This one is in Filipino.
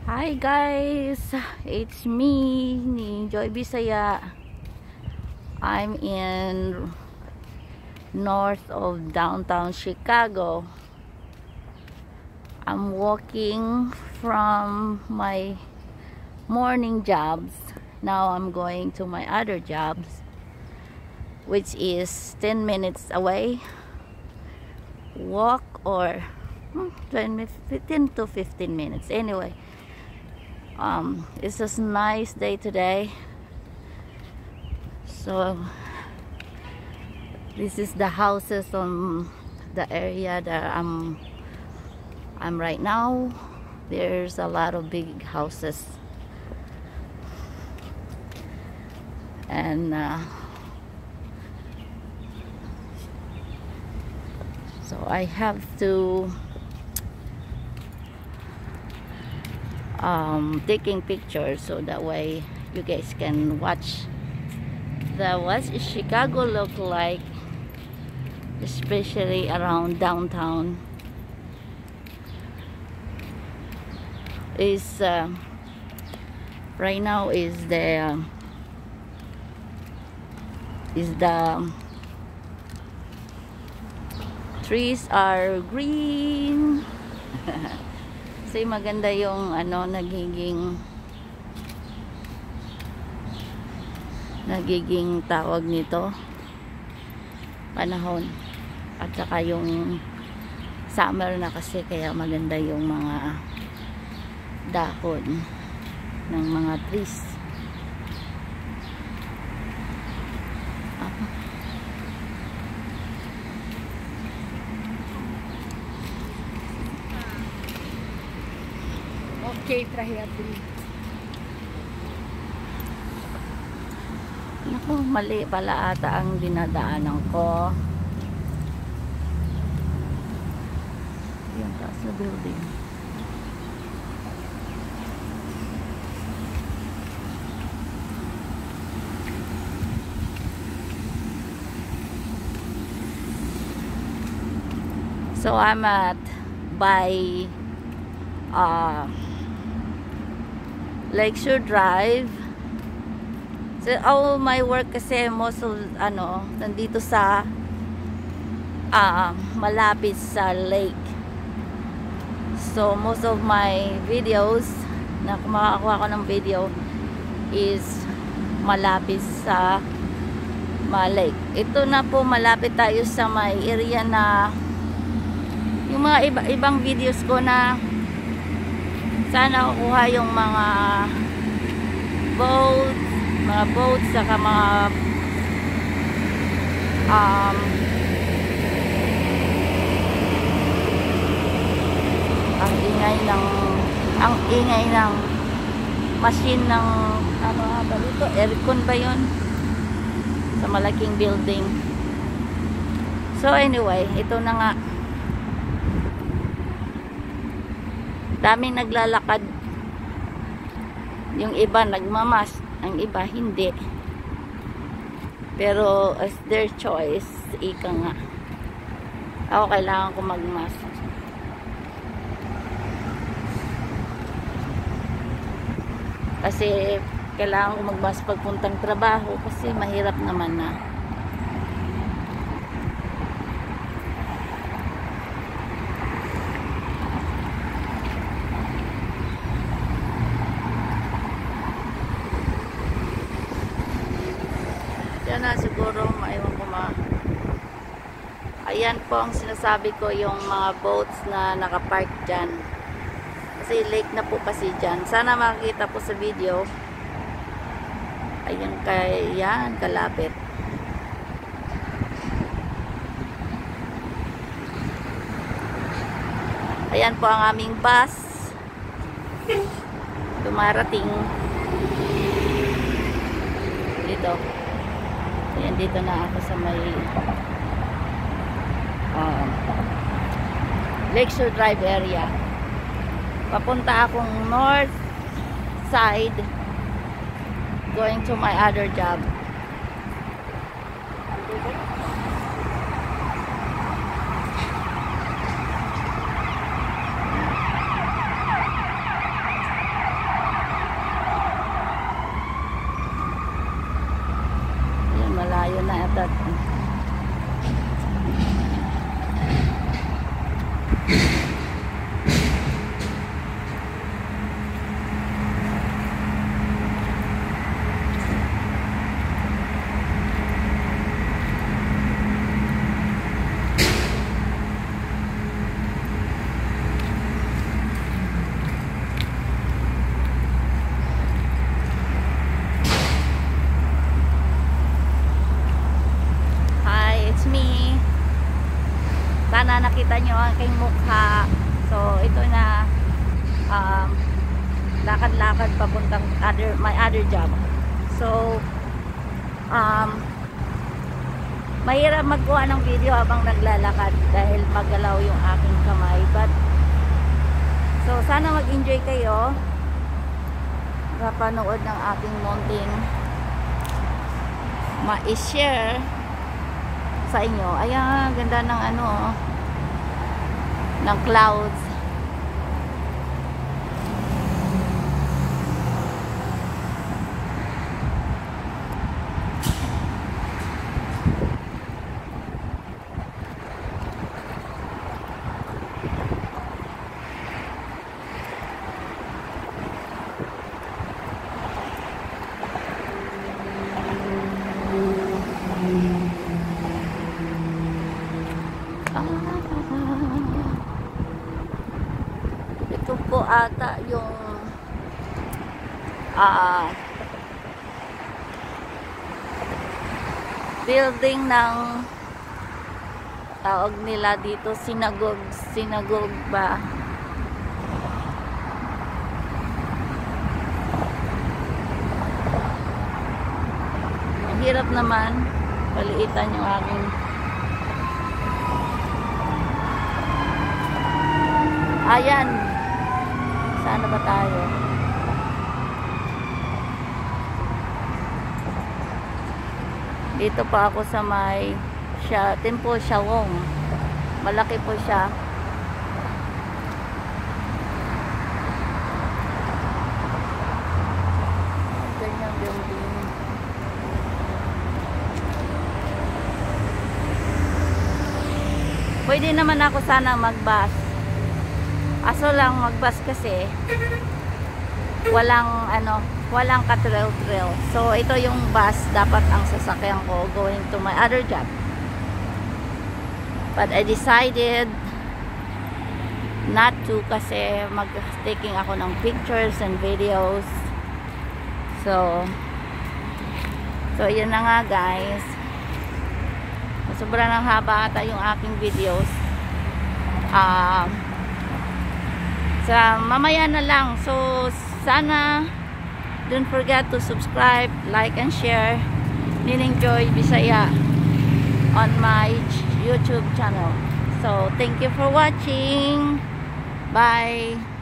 Hi guys, it's me, ni Joy Bisaya. I'm in north of downtown Chicago. I'm walking from my morning jobs. Now I'm going to my other jobs, which is 10 minutes away. Walk or 10 to 15 minutes. Anyway, it's a nice day today. So this is the houses on the area that I'm right now. There's a lot of big houses, and so I have to taking pictures so that way you guys can watch what Chicago look like, especially around downtown. Is right now is the trees are green. Kasi maganda yung nagiging tawag nito, panahon, at saka yung summer na kasi, kaya maganda yung mga dahon ng mga trees. Okay, trahiatri. Naku, mali pala ata ang dinadaanan ko. Yung taas na building. So I'm by Lakeshore Drive. So all my work kasi most of nandito sa malapit sa lake. So most of my videos na kumakakuha ko ng video is malapit sa lake. Ito na po, malapit tayo sa may area na yung mga ibang videos ko na sana kukuha yung mga boats saka mga ang ingay ng machine ng dito, aircon ba yun sa malaking building. So anyway, ito na nga, daming naglalakad. Yung iba nagmamas, ang iba hindi. Pero as their choice, ika nga. Ako kailangan ko magmask. Kasi kailangan ko magmask pagpuntang trabaho kasi mahirap naman na. Yan na siguro, maiwan ko ayan po ang sinasabi ko, yung mga boats na nakapark dyan. Kasi lake na po kasi dyan. Sana makikita po sa video. Ayan, yan, kalapit. Ayan po ang aming bus. Dumarating dito. Ayan, dito na ako sa may Lakeshore Drive area. Papunta akong north side, going to my other job. makita nyo ang aking mukha. So ito na, lakad-lakad papuntang my other job. So mahirap magkuha ng video habang naglalakad dahil magalaw yung aking kamay. But so sana mag-enjoy kayo sa panood ng aking munting ma-share sa inyo. Ayan, ganda ng ano, ng clouds. Ito po ata yung building ng tawag nila dito, sinagog ba? Ang hirap naman paliitan yung aking ayan. Saan na ba tayo? Dito pa ako sa may Tempo Siawong. Malaki po siya. Ganyang building. Pwede naman ako sana mag-bus. Aso lang mag-bus kasi walang ka-trail-trail. So ito yung bus dapat ang sasakyan ko going to my other job. But I decided not to kasi taking ako ng pictures and videos. So yun na nga guys. Sobrang haba ata yung aking videos. Sa mamaya na lang. So sana don't forget to subscribe, like and share Nining Joy Bisaya on my YouTube channel. So thank you for watching. Bye.